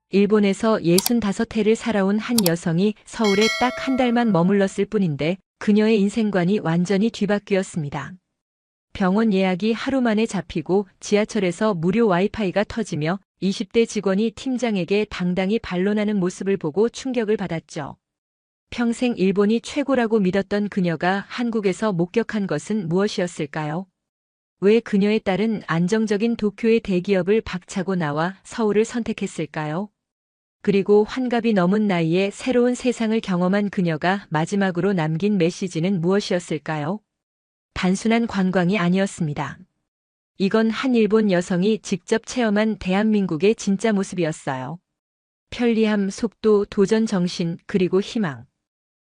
일본에서 65해를 살아온 한 여성이 서울에 딱 한 달만 머물렀을 뿐인데 그녀의 인생관이 완전히 뒤바뀌었습니다. 병원 예약이 하루 만에 잡히고 지하철에서 무료 와이파이가 터지며 20대 직원이 팀장에게 당당히 반론하는 모습을 보고 충격을 받았죠. 평생 일본이 최고라고 믿었던 그녀가 한국에서 목격한 것은 무엇이었을까요? 왜 그녀의 딸은 안정적인 도쿄의 대기업을 박차고 나와 서울을 선택했을까요? 그리고 환갑이 넘은 나이에 새로운 세상을 경험한 그녀가 마지막으로 남긴 메시지는 무엇이었을까요? 단순한 관광이 아니었습니다. 이건 한 일본 여성이 직접 체험한 대한민국의 진짜 모습이었어요. 편리함, 속도, 도전 정신, 그리고 희망.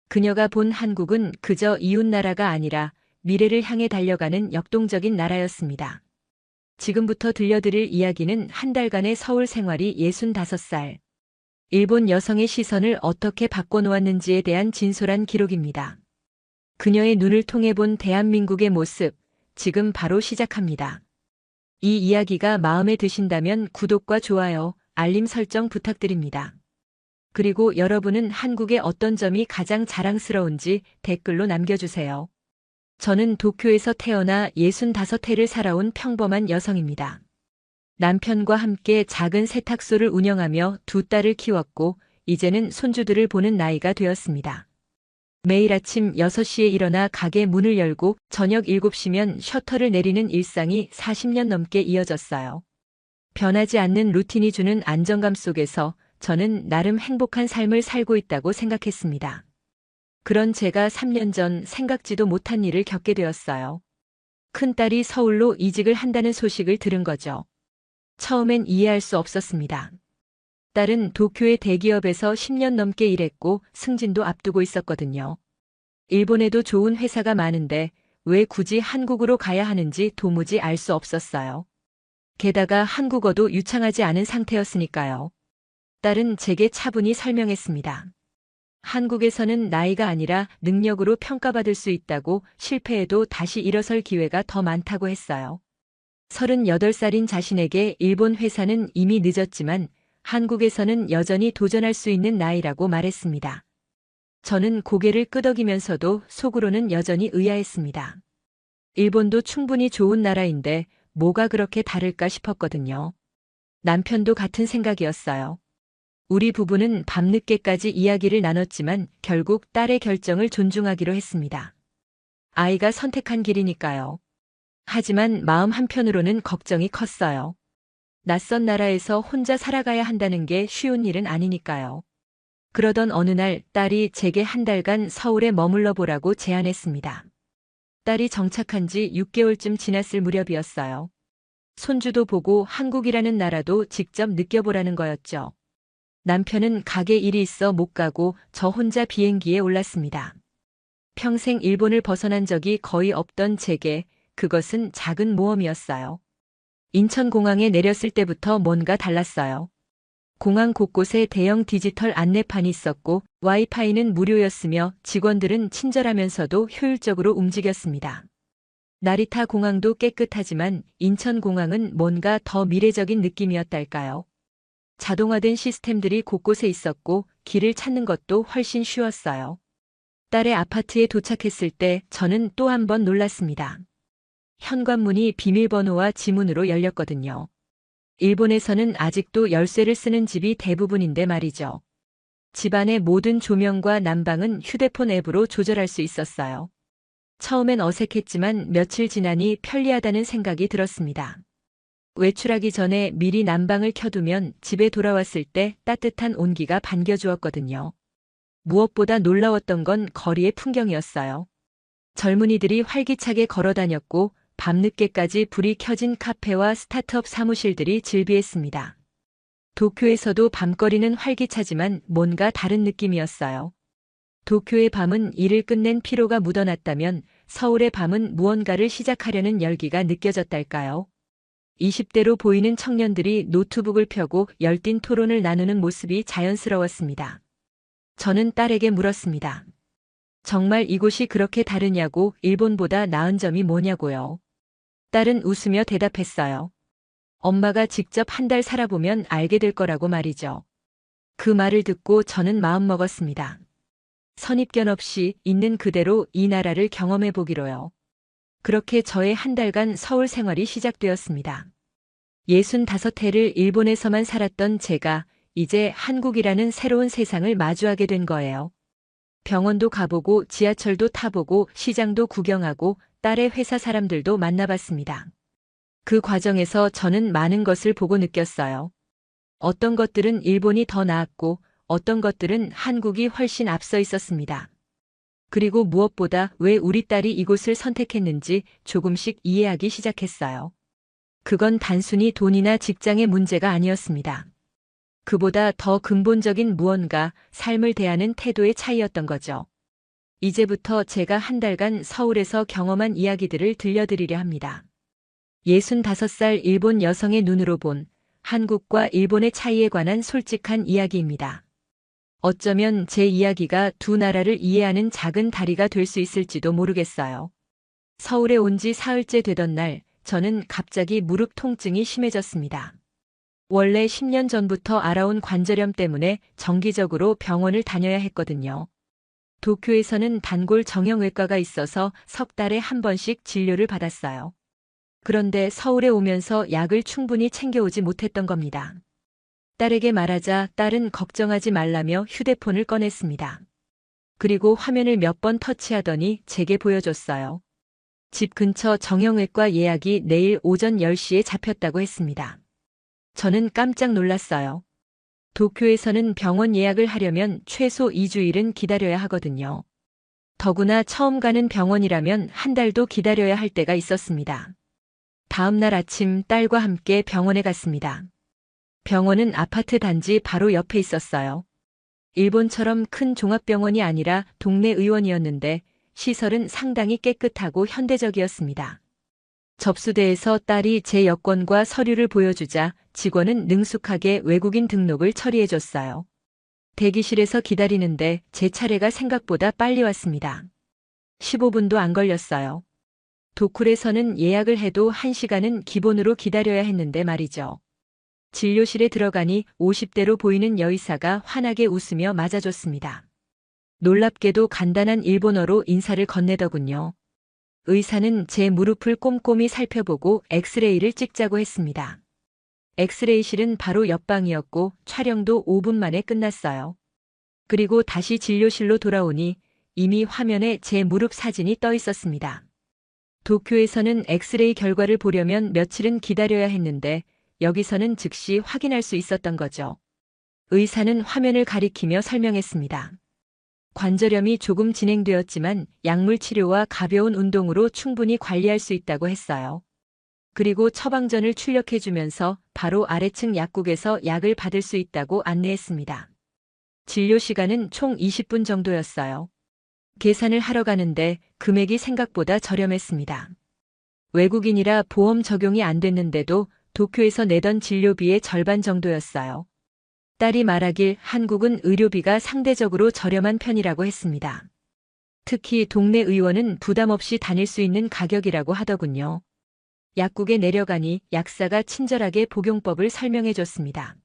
그녀가 본 한국은 그저 이웃나라가 아니라 미래를 향해 달려가는 역동적인 나라였습니다. 지금부터 들려드릴 이야기는 한 달간의 서울 생활이 65살. 일본 여성의 시선을 어떻게 바꿔놓았는지에 대한 진솔한 기록입니다. 그녀의 눈을 통해 본 대한민국의 모습, 지금 바로 시작합니다. 이 이야기가 마음에 드신다면 구독과 좋아요, 알림 설정 부탁드립니다. 그리고 여러분은 한국의 어떤 점이 가장 자랑스러운지 댓글로 남겨주세요. 저는 도쿄에서 태어나 65해를 살아온 평범한 여성입니다. 남편과 함께 작은 세탁소를 운영하며 두 딸을 키웠고 이제는 손주들을 보는 나이가 되었습니다. 매일 아침 6시에 일어나 가게 문을 열고 저녁 7시면 셔터를 내리는 일상이 40년 넘게 이어졌어요. 변하지 않는 루틴이 주는 안정감 속에서 저는 나름 행복한 삶을 살고 있다고 생각했습니다. 그런 제가 3년 전 생각지도 못한 일을 겪게 되었어요. 큰딸이 서울로 이직을 한다는 소식을 들은 거죠. 처음엔 이해할 수 없었습니다. 딸은 도쿄의 대기업에서 10년 넘게 일했고 승진도 앞두고 있었거든요. 일본에도 좋은 회사가 많은데 왜 굳이 한국으로 가야 하는지 도무지 알 수 없었어요. 게다가 한국어도 유창하지 않은 상태였으니까요. 딸은 제게 차분히 설명했습니다. 한국에서는 나이가 아니라 능력으로 평가받을 수 있다고, 실패해도 다시 일어설 기회가 더 많다고 했어요. 38살인 자신에게 일본 회사는 이미 늦었지만 한국에서는 여전히 도전할 수 있는 나이라고 말했습니다. 저는 고개를 끄덕이면서도 속으로는 여전히 의아했습니다. 일본도 충분히 좋은 나라인데 뭐가 그렇게 다를까 싶었거든요. 남편도 같은 생각이었어요. 우리 부부는 밤늦게까지 이야기를 나눴지만 결국 딸의 결정을 존중하기로 했습니다. 아이가 선택한 길이니까요. 하지만 마음 한편으로는 걱정이 컸어요. 낯선 나라에서 혼자 살아가야 한다는 게 쉬운 일은 아니니까요. 그러던 어느 날 딸이 제게 한 달간 서울에 머물러 보라고 제안했습니다. 딸이 정착한 지 6개월쯤 지났을 무렵이었어요. 손주도 보고 한국이라는 나라도 직접 느껴보라는 거였죠. 남편은 가게 일이 있어 못 가고 저 혼자 비행기에 올랐습니다. 평생 일본을 벗어난 적이 거의 없던 제게 그것은 작은 모험이었어요. 인천공항에 내렸을 때부터 뭔가 달랐어요. 공항 곳곳에 대형 디지털 안내판이 있었고 와이파이는 무료였으며 직원들은 친절하면서도 효율적으로 움직였습니다. 나리타 공항도 깨끗하지만 인천공항은 뭔가 더 미래적인 느낌이었달까요? 자동화된 시스템들이 곳곳에 있었고 길을 찾는 것도 훨씬 쉬웠어요. 딸의 아파트에 도착했을 때 저는 또 한 번 놀랐습니다. 현관문이 비밀번호와 지문으로 열렸거든요. 일본에서는 아직도 열쇠를 쓰는 집이 대부분인데 말이죠. 집안의 모든 조명과 난방은 휴대폰 앱으로 조절할 수 있었어요. 처음엔 어색했지만 며칠 지나니 편리하다는 생각이 들었습니다. 외출하기 전에 미리 난방을 켜두면 집에 돌아왔을 때 따뜻한 온기가 반겨주었거든요. 무엇보다 놀라웠던 건 거리의 풍경이었어요. 젊은이들이 활기차게 걸어다녔고 밤늦게까지 불이 켜진 카페와 스타트업 사무실들이 즐비했습니다. 도쿄에서도 밤거리는 활기차지만 뭔가 다른 느낌이었어요. 도쿄의 밤은 일을 끝낸 피로가 묻어났다면 서울의 밤은 무언가를 시작하려는 열기가 느껴졌달까요? 20대로 보이는 청년들이 노트북을 펴고 열띤 토론을 나누는 모습이 자연스러웠습니다. 저는 딸에게 물었습니다. 정말 이곳이 그렇게 다르냐고, 일본보다 나은 점이 뭐냐고요. 딸은 웃으며 대답했어요. 엄마가 직접 한 달 살아보면 알게 될 거라고 말이죠. 그 말을 듣고 저는 마음먹었습니다. 선입견 없이 있는 그대로 이 나라를 경험해 보기로요. 그렇게 저의 한 달간 서울 생활이 시작되었습니다. 65해를 일본에서만 살았던 제가 이제 한국이라는 새로운 세상을 마주하게 된 거예요. 병원도 가보고 지하철도 타보고 시장도 구경하고 딸의 회사 사람들도 만나봤습니다. 그 과정에서 저는 많은 것을 보고 느꼈어요. 어떤 것들은 일본이 더 나았고 어떤 것들은 한국이 훨씬 앞서 있었습니다. 그리고 무엇보다 왜 우리 딸이 이곳을 선택했는지 조금씩 이해하기 시작했어요. 그건 단순히 돈이나 직장의 문제가 아니었습니다. 그보다 더 근본적인 무언가 삶을 대하는 태도의 차이였던 거죠. 이제부터 제가 한 달간 서울에서 경험한 이야기들을 들려드리려 합니다. 65살 일본 여성의 눈으로 본 한국과 일본의 차이에 관한 솔직한 이야기입니다. 어쩌면 제 이야기가 두 나라를 이해하는 작은 다리가 될 수 있을지도 모르겠어요. 서울에 온 지 사흘째 되던 날, 저는 갑자기 무릎 통증이 심해졌습니다. 원래 10년 전부터 알아온 관절염 때문에 정기적으로 병원을 다녀야 했거든요. 도쿄에서는 단골 정형외과가 있어서 석 달에 한 번씩 진료를 받았어요. 그런데 서울에 오면서 약을 충분히 챙겨오지 못했던 겁니다. 딸에게 말하자 딸은 걱정하지 말라며 휴대폰을 꺼냈습니다. 그리고 화면을 몇 번 터치하더니 제게 보여줬어요. 집 근처 정형외과 예약이 내일 오전 10시에 잡혔다고 했습니다. 저는 깜짝 놀랐어요. 도쿄에서는 병원 예약을 하려면 최소 2주일은 기다려야 하거든요. 더구나 처음 가는 병원이라면 한 달도 기다려야 할 때가 있었습니다. 다음 날 아침 딸과 함께 병원에 갔습니다. 병원은 아파트 단지 바로 옆에 있었어요. 일본처럼 큰 종합병원이 아니라 동네 의원이었는데 시설은 상당히 깨끗하고 현대적이었습니다. 접수대에서 딸이 제 여권과 서류를 보여주자 직원은 능숙하게 외국인 등록을 처리해줬어요. 대기실에서 기다리는데 제 차례가 생각보다 빨리 왔습니다. 15분도 안 걸렸어요. 도쿨에서는 예약을 해도 1시간은 기본으로 기다려야 했는데 말이죠. 진료실에 들어가니 50대로 보이는 여의사가 환하게 웃으며 맞아줬습니다. 놀랍게도 간단한 일본어로 인사를 건네더군요. 의사는 제 무릎을 꼼꼼히 살펴보고 엑스레이를 찍자고 했습니다. 엑스레이실은 바로 옆방이었고 촬영도 5분 만에 끝났어요. 그리고 다시 진료실로 돌아오니 이미 화면에 제 무릎 사진이 떠 있었습니다. 도쿄에서는 엑스레이 결과를 보려면 며칠은 기다려야 했는데 여기서는 즉시 확인할 수 있었던 거죠. 의사는 화면을 가리키며 설명했습니다. 관절염이 조금 진행되었지만 약물 치료와 가벼운 운동으로 충분히 관리할 수 있다고 했어요. 그리고 처방전을 출력해주면서 바로 아래층 약국에서 약을 받을 수 있다고 안내했습니다. 진료 시간은 총 20분 정도였어요. 계산을 하러 가는데 금액이 생각보다 저렴했습니다. 외국인이라 보험 적용이 안 됐는데도 도쿄에서 내던 진료비의 절반 정도였어요. 딸이 말하길 한국은 의료비가 상대적으로 저렴한 편이라고 했습니다. 특히 동네 의원은 부담 없이 다닐 수 있는 가격이라고 하더군요. 약국에 내려가니 약사가 친절하게 복용법을 설명해 줬습니다.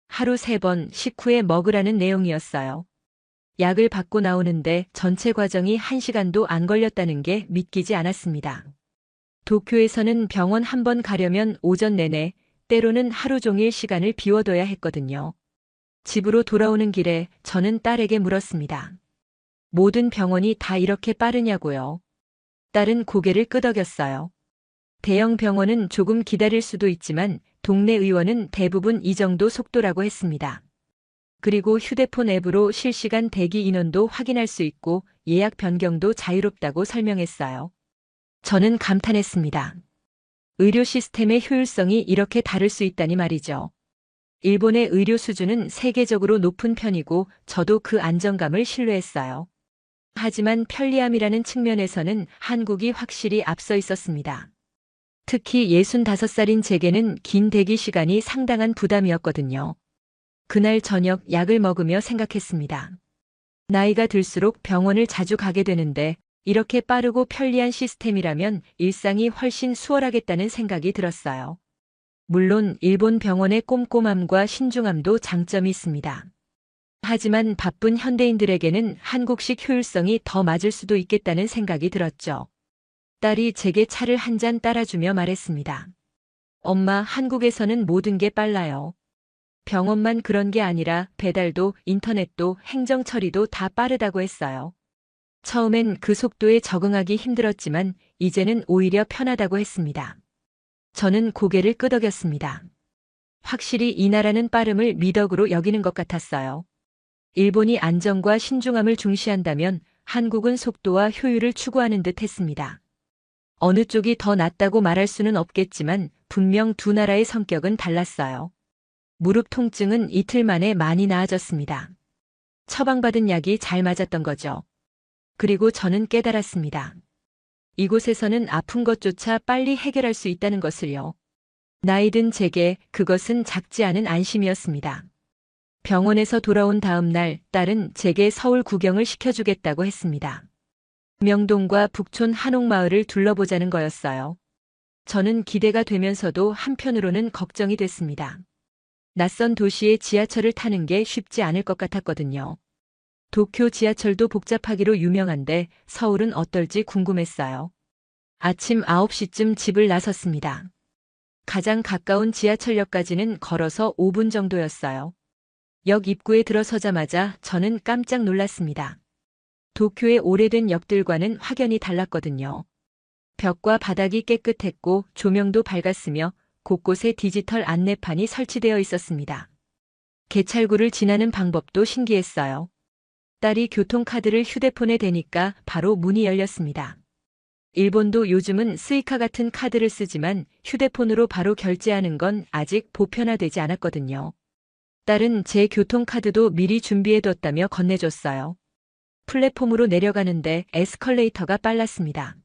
하루 3번 식후에 먹으라는 내용이었어요. 약을 받고 나오는데 전체 과정이 1시간도 안 걸렸다는 게 믿기지 않았습니다. 도쿄에서는 병원 한 번 가려면 오전 내내, 때로는 하루 종일 시간을 비워둬야 했거든요. 집으로 돌아오는 길에 저는 딸에게 물었습니다. 모든 병원이 다 이렇게 빠르냐고요. 딸은 고개를 끄덕였어요. 대형 병원은 조금 기다릴 수도 있지만 동네 의원은 대부분 이 정도 속도라고 했습니다. 그리고 휴대폰 앱으로 실시간 대기 인원도 확인할 수 있고 예약 변경도 자유롭다고 설명했어요. 저는 감탄했습니다. 의료 시스템의 효율성이 이렇게 다를 수 있다니 말이죠. 일본의 의료 수준은 세계적으로 높은 편이고 저도 그 안정감을 신뢰했어요. 하지만 편리함이라는 측면에서는 한국이 확실히 앞서 있었습니다. 특히 65살인 제게는 긴 대기 시간이 상당한 부담이었거든요. 그날 저녁 약을 먹으며 생각했습니다. 나이가 들수록 병원을 자주 가게 되는데 이렇게 빠르고 편리한 시스템이라면 일상이 훨씬 수월하겠다는 생각이 들었어요. 물론 일본 병원의 꼼꼼함과 신중함도 장점이 있습니다. 하지만 바쁜 현대인들에게는 한국식 효율성이 더 맞을 수도 있겠다는 생각이 들었죠. 딸이 제게 차를 한 잔 따라주며 말했습니다. 엄마, 한국에서는 모든 게 빨라요. 병원만 그런 게 아니라 배달도 인터넷도 행정 처리도 다 빠르다고 했어요. 처음엔 그 속도에 적응하기 힘들었지만 이제는 오히려 편하다고 했습니다. 저는 고개를 끄덕였습니다. 확실히 이 나라는 빠름을 미덕으로 여기는 것 같았어요. 일본이 안정과 신중함을 중시한다면 한국은 속도와 효율을 추구하는 듯 했습니다. 어느 쪽이 더 낫다고 말할 수는 없겠지만 분명 두 나라의 성격은 달랐어요. 무릎 통증은 이틀 만에 많이 나아졌습니다. 처방받은 약이 잘 맞았던 거죠. 그리고 저는 깨달았습니다. 이곳에서는 아픈 것조차 빨리 해결할 수 있다는 것을요. 나이 든 제게 그것은 작지 않은 안심이었습니다. 병원에서 돌아온 다음 날 딸은 제게 서울 구경을 시켜주겠다고 했습니다. 명동과 북촌 한옥마을을 둘러보자는 거였어요. 저는 기대가 되면서도 한편으로는 걱정이 됐습니다. 낯선 도시의 지하철을 타는 게 쉽지 않을 것 같았거든요. 도쿄 지하철도 복잡하기로 유명한데 서울은 어떨지 궁금했어요. 아침 9시쯤 집을 나섰습니다. 가장 가까운 지하철역까지는 걸어서 5분 정도였어요. 역 입구에 들어서자마자 저는 깜짝 놀랐습니다. 도쿄의 오래된 역들과는 확연히 달랐거든요. 벽과 바닥이 깨끗했고 조명도 밝았으며 곳곳에 디지털 안내판이 설치되어 있었습니다. 개찰구를 지나는 방법도 신기했어요. 딸이 교통카드를 휴대폰에 대니까 바로 문이 열렸습니다. 일본도 요즘은 스이카 같은 카드를 쓰지만 휴대폰으로 바로 결제하는 건 아직 보편화되지 않았거든요. 딸은 제 교통카드도 미리 준비해뒀다며 건네줬어요. 플랫폼으로 내려가는데 에스컬레이터가 빨랐습니다.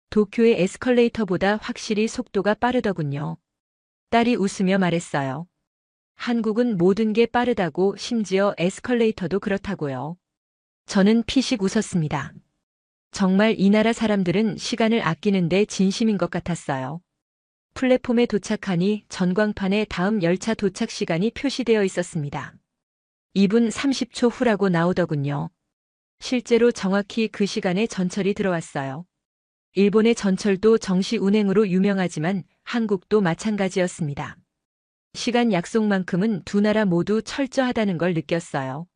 도쿄의 에스컬레이터보다 확실히 속도가 빠르더군요. 딸이 웃으며 말했어요. 한국은 모든 게 빠르다고 심지어 에스컬레이터도 그렇다고요. 저는 피식 웃었습니다. 정말 이 나라 사람들은 시간을 아끼는데 진심인 것 같았어요. 플랫폼에 도착하니 전광판에 다음 열차 도착 시간이 표시되어 있었습니다. 2분 30초 후라고 나오더군요. 실제로 정확히 그 시간에 전철이 들어왔어요. 일본의 전철도 정시 운행으로 유명하지만 한국도 마찬가지였습니다. 시간 약속만큼은 두 나라 모두 철저하다는 걸 느꼈어요.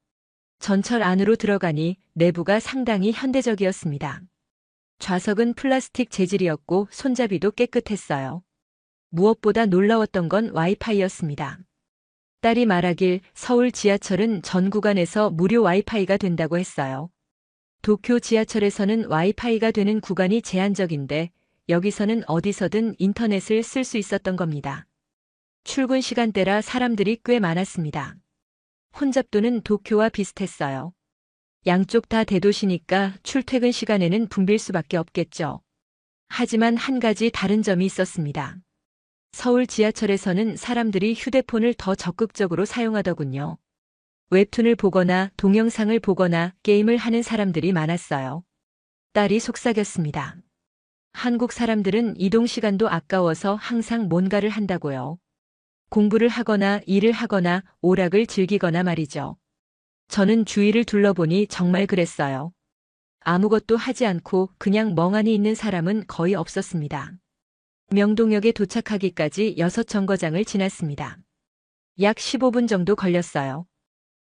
전철 안으로 들어가니 내부가 상당히 현대적이었습니다. 좌석은 플라스틱 재질이었고 손잡이도 깨끗했어요. 무엇보다 놀라웠던 건 와이파이였습니다. 딸이 말하길 서울 지하철은 전 구간에서 무료 와이파이가 된다고 했어요. 도쿄 지하철에서는 와이파이가 되는 구간이 제한적인데 여기서는 어디서든 인터넷을 쓸 수 있었던 겁니다. 출근 시간대라 사람들이 꽤 많았습니다. 혼잡도는 도쿄와 비슷했어요. 양쪽 다 대도시니까 출퇴근 시간에는 붐빌 수밖에 없겠죠. 하지만 한 가지 다른 점이 있었습니다. 서울 지하철에서는 사람들이 휴대폰을 더 적극적으로 사용하더군요. 웹툰을 보거나 동영상을 보거나 게임을 하는 사람들이 많았어요. 딸이 속삭였습니다. 한국 사람들은 이동 시간도 아까워서 항상 뭔가를 한다고요. 공부를 하거나 일을 하거나 오락을 즐기거나 말이죠. 저는 주위를 둘러보니 정말 그랬어요. 아무것도 하지 않고 그냥 멍하니 있는 사람은 거의 없었습니다. 명동역에 도착하기까지 6정거장을 지났습니다. 약 15분 정도 걸렸어요.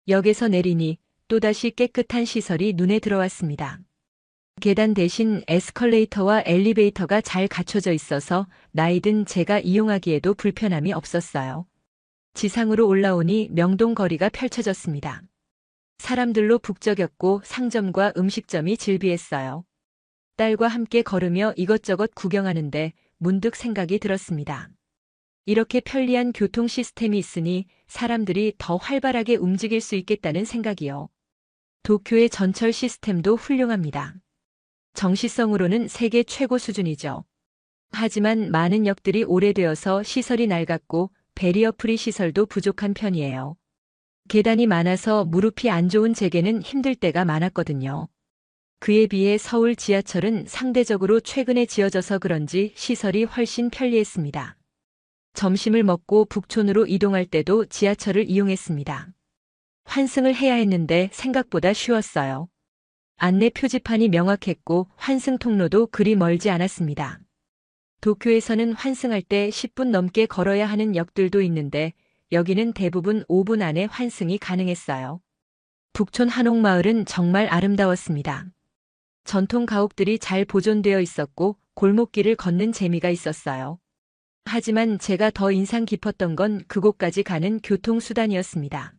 역에서 내리니 또다시 깨끗한 시설이 눈에 들어왔습니다. 계단 대신 에스컬레이터와 엘리베이터가 잘 갖춰져 있어서 나이든 제가 이용하기에도 불편함이 없었어요. 지상으로 올라오니 명동 거리가 펼쳐졌습니다. 사람들로 북적였고 상점과 음식점이 즐비했어요. 딸과 함께 걸으며 이것저것 구경하는데 문득 생각이 들었습니다. 이렇게 편리한 교통 시스템이 있으니 사람들이 더 활발하게 움직일 수 있겠다는 생각이요. 도쿄의 전철 시스템도 훌륭합니다. 정시성으로는 세계 최고 수준이죠. 하지만 많은 역들이 오래되어서 시설이 낡았고 배리어 프리 시설도 부족한 편이에요. 계단이 많아서 무릎이 안 좋은 제게는 힘들 때가 많았거든요. 그에 비해 서울 지하철은 상대적으로 최근에 지어져서 그런지 시설이 훨씬 편리했습니다. 점심을 먹고 북촌으로 이동할 때도 지하철을 이용했습니다. 환승을 해야 했는데 생각보다 쉬웠어요. 안내 표지판이 명확했고 환승 통로도 그리 멀지 않았습니다. 도쿄에서는 환승할 때 10분 넘게 걸어야 하는 역들도 있는데 여기는 대부분 5분 안에 환승이 가능했어요. 북촌 한옥마을은 정말 아름다웠습니다. 전통 가옥들이 잘 보존되어 있었고 골목길을 걷는 재미가 있었어요. 하지만 제가 더 인상 깊었던 건 그곳까지 가는 교통수단이었습니다.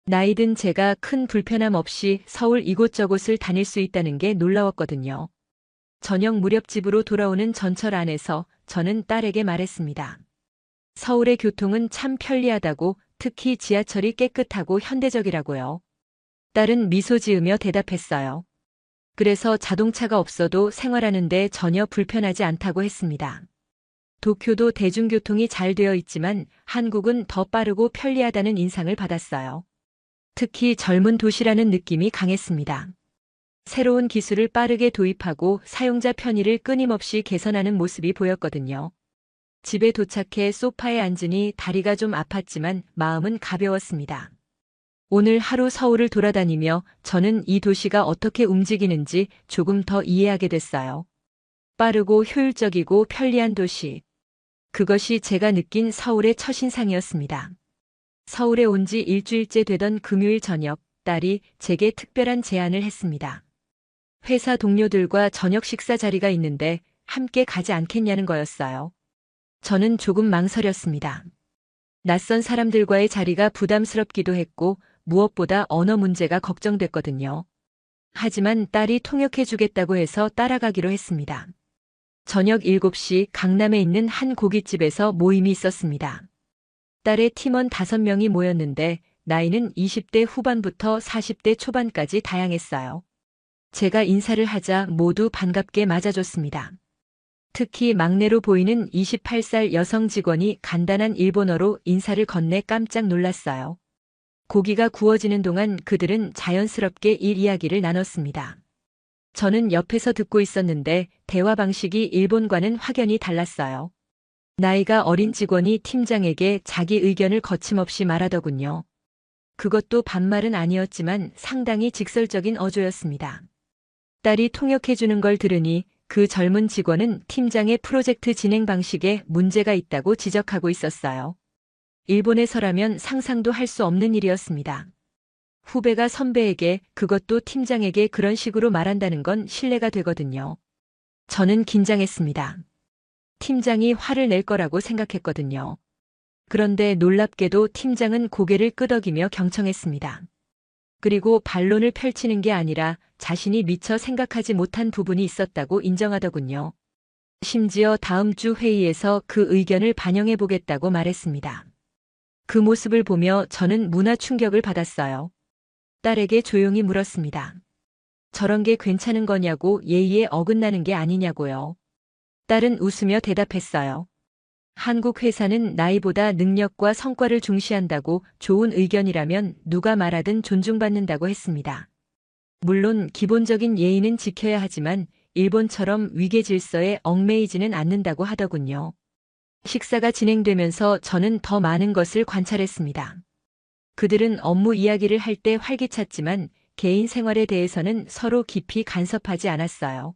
나이든 제가 큰 불편함 없이 서울 이곳저곳을 다닐 수 있다는 게 놀라웠거든요. 저녁 무렵 집으로 돌아오는 전철 안에서 저는 딸에게 말했습니다. 서울의 교통은 참 편리하다고, 특히 지하철이 깨끗하고 현대적이라고요. 딸은 미소 지으며 대답했어요. 그래서 자동차가 없어도 생활하는데 전혀 불편하지 않다고 했습니다. 도쿄도 대중교통이 잘 되어 있지만 한국은 더 빠르고 편리하다는 인상을 받았어요. 특히 젊은 도시라는 느낌이 강했습니다. 새로운 기술을 빠르게 도입하고 사용자 편의를 끊임없이 개선하는 모습이 보였거든요. 집에 도착해 소파에 앉으니 다리가 좀 아팠지만 마음은 가벼웠습니다. 오늘 하루 서울을 돌아다니며 저는 이 도시가 어떻게 움직이는지 조금 더 이해하게 됐어요. 빠르고 효율적이고 편리한 도시. 그것이 제가 느낀 서울의 첫인상이었습니다. 서울에 온 지 일주일째 되던 금요일 저녁, 딸이 제게 특별한 제안을 했습니다. 회사 동료들과 저녁 식사 자리가 있는데 함께 가지 않겠냐는 거였어요. 저는 조금 망설였습니다. 낯선 사람들과의 자리가 부담스럽기도 했고 무엇보다 언어 문제가 걱정됐거든요. 하지만 딸이 통역해주겠다고 해서 따라가기로 했습니다. 저녁 7시 강남에 있는 한 고깃집에서 모임이 있었습니다. 딸의 팀원 5명이 모였는데 나이는 20대 후반부터 40대 초반까지 다양했어요. 제가 인사를 하자 모두 반갑게 맞아줬습니다. 특히 막내로 보이는 28살 여성 직원이 간단한 일본어로 인사를 건네 깜짝 놀랐어요. 고기가 구워지는 동안 그들은 자연스럽게 일 이야기를 나눴습니다. 저는 옆에서 듣고 있었는데 대화 방식이 일본과는 확연히 달랐어요. 나이가 어린 직원이 팀장에게 자기 의견을 거침없이 말하더군요. 그것도 반말은 아니었지만 상당히 직설적인 어조였습니다. 딸이 통역해주는 걸 들으니 그 젊은 직원은 팀장의 프로젝트 진행 방식에 문제가 있다고 지적하고 있었어요. 일본에서라면 상상도 할 수 없는 일이었습니다. 후배가 선배에게, 그것도 팀장에게 그런 식으로 말한다는 건 신뢰가 되거든요. 저는 긴장했습니다. 팀장이 화를 낼 거라고 생각했거든요. 그런데 놀랍게도 팀장은 고개를 끄덕이며 경청했습니다. 그리고 반론을 펼치는 게 아니라 자신이 미처 생각하지 못한 부분이 있었다고 인정하더군요. 심지어 다음 주 회의에서 그 의견을 반영해 보겠다고 말했습니다. 그 모습을 보며 저는 문화 충격을 받았어요. 딸에게 조용히 물었습니다. 저런 게 괜찮은 거냐고, 예의에 어긋나는 게 아니냐고요. 딸은 웃으며 대답했어요. 한국 회사는 나이보다 능력과 성과를 중시한다고, 좋은 의견이라면 누가 말하든 존중받는다고 했습니다. 물론 기본적인 예의는 지켜야 하지만 일본처럼 위계 질서에 얽매이지는 않는다고 하더군요. 식사가 진행되면서 저는 더 많은 것을 관찰했습니다. 그들은 업무 이야기를 할 때 활기찼지만 개인 생활에 대해서는 서로 깊이 간섭하지 않았어요.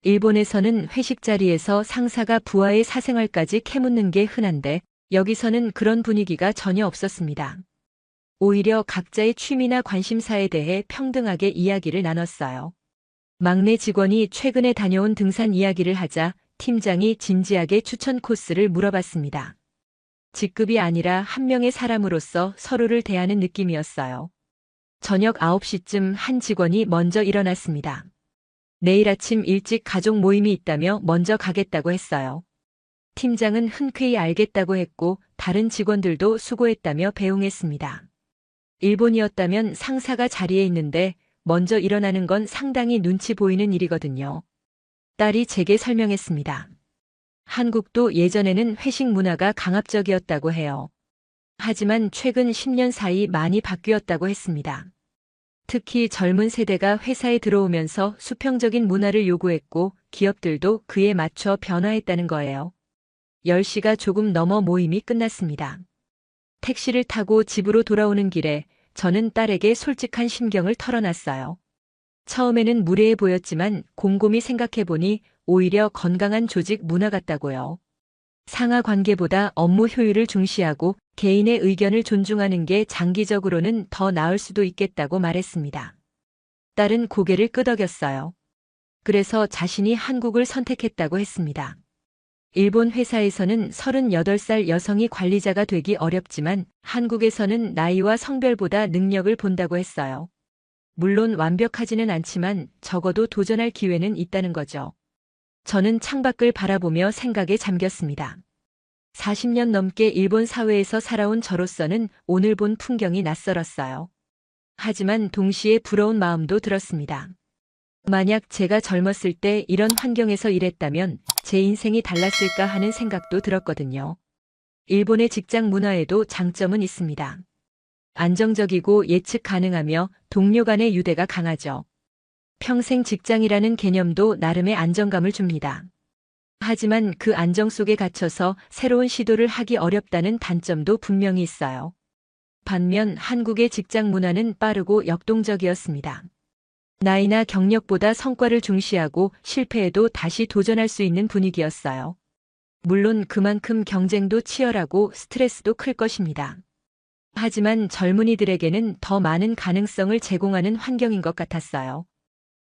일본에서는 회식 자리에서 상사가 부하의 사생활까지 캐묻는 게 흔한데 여기서는 그런 분위기가 전혀 없었습니다. 오히려 각자의 취미나 관심사에 대해 평등하게 이야기를 나눴어요. 막내 직원이 최근에 다녀온 등산 이야기를 하자 팀장이 진지하게 추천 코스를 물어봤습니다. 직급이 아니라 한 명의 사람으로서 서로를 대하는 느낌이었어요. 저녁 9시쯤 한 직원이 먼저 일어났습니다. 내일 아침 일찍 가족 모임이 있다며 먼저 가겠다고 했어요. 팀장은 흔쾌히 알겠다고 했고 다른 직원들도 수고했다며 배웅했습니다. 일본이었다면 상사가 자리에 있는데 먼저 일어나는 건 상당히 눈치 보이는 일이거든요. 딸이 제게 설명했습니다. 한국도 예전에는 회식 문화가 강압적이었다고 해요. 하지만 최근 10년 사이 많이 바뀌었다고 했습니다. 특히 젊은 세대가 회사에 들어오면서 수평적인 문화를 요구했고 기업들도 그에 맞춰 변화했다는 거예요. 10시가 조금 넘어 모임이 끝났습니다. 택시를 타고 집으로 돌아오는 길에 저는 딸에게 솔직한 심경을 털어놨어요. 처음에는 무례해 보였지만 곰곰이 생각해보니 오히려 건강한 조직 문화 같다고요. 상하 관계보다 업무 효율을 중시하고 개인의 의견을 존중하는 게 장기적으로는 더 나을 수도 있겠다고 말했습니다. 딸은 고개를 끄덕였어요. 그래서 자신이 한국을 선택했다고 했습니다. 일본 회사에서는 38살 여성이 관리자가 되기 어렵지만 한국에서는 나이와 성별보다 능력을 본다고 했어요. 물론 완벽하지는 않지만 적어도 도전할 기회는 있다는 거죠. 저는 창밖을 바라보며 생각에 잠겼습니다. 40년 넘게 일본 사회에서 살아온 저로서는 오늘 본 풍경이 낯설었어요. 하지만 동시에 부러운 마음도 들었습니다. 만약 제가 젊었을 때 이런 환경에서 일했다면 제 인생이 달랐을까 하는 생각도 들었거든요. 일본의 직장 문화에도 장점은 있습니다. 안정적이고 예측 가능하며 동료 간의 유대가 강하죠. 평생 직장이라는 개념도 나름의 안정감을 줍니다. 하지만 그 안정 속에 갇혀서 새로운 시도를 하기 어렵다는 단점도 분명히 있어요. 반면 한국의 직장 문화는 빠르고 역동적이었습니다. 나이나 경력보다 성과를 중시하고 실패해도 다시 도전할 수 있는 분위기였어요. 물론 그만큼 경쟁도 치열하고 스트레스도 클 것입니다. 하지만 젊은이들에게는 더 많은 가능성을 제공하는 환경인 것 같았어요.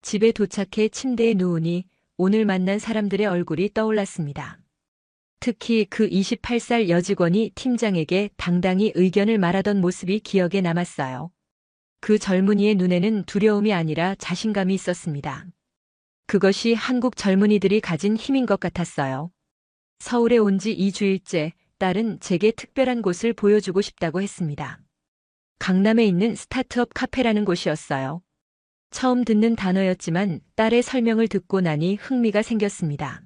집에 도착해 침대에 누우니 오늘 만난 사람들의 얼굴이 떠올랐습니다. 특히 그 28살 여직원이 팀장에게 당당히 의견을 말하던 모습이 기억에 남았어요. 그 젊은이의 눈에는 두려움이 아니라 자신감이 있었습니다. 그것이 한국 젊은이들이 가진 힘인 것 같았어요. 서울에 온 지 2주일째 딸은 제게 특별한 곳을 보여주고 싶다고 했습니다. 강남에 있는 스타트업 카페라는 곳이었어요. 처음 듣는 단어였지만 딸의 설명을 듣고 나니 흥미가 생겼습니다.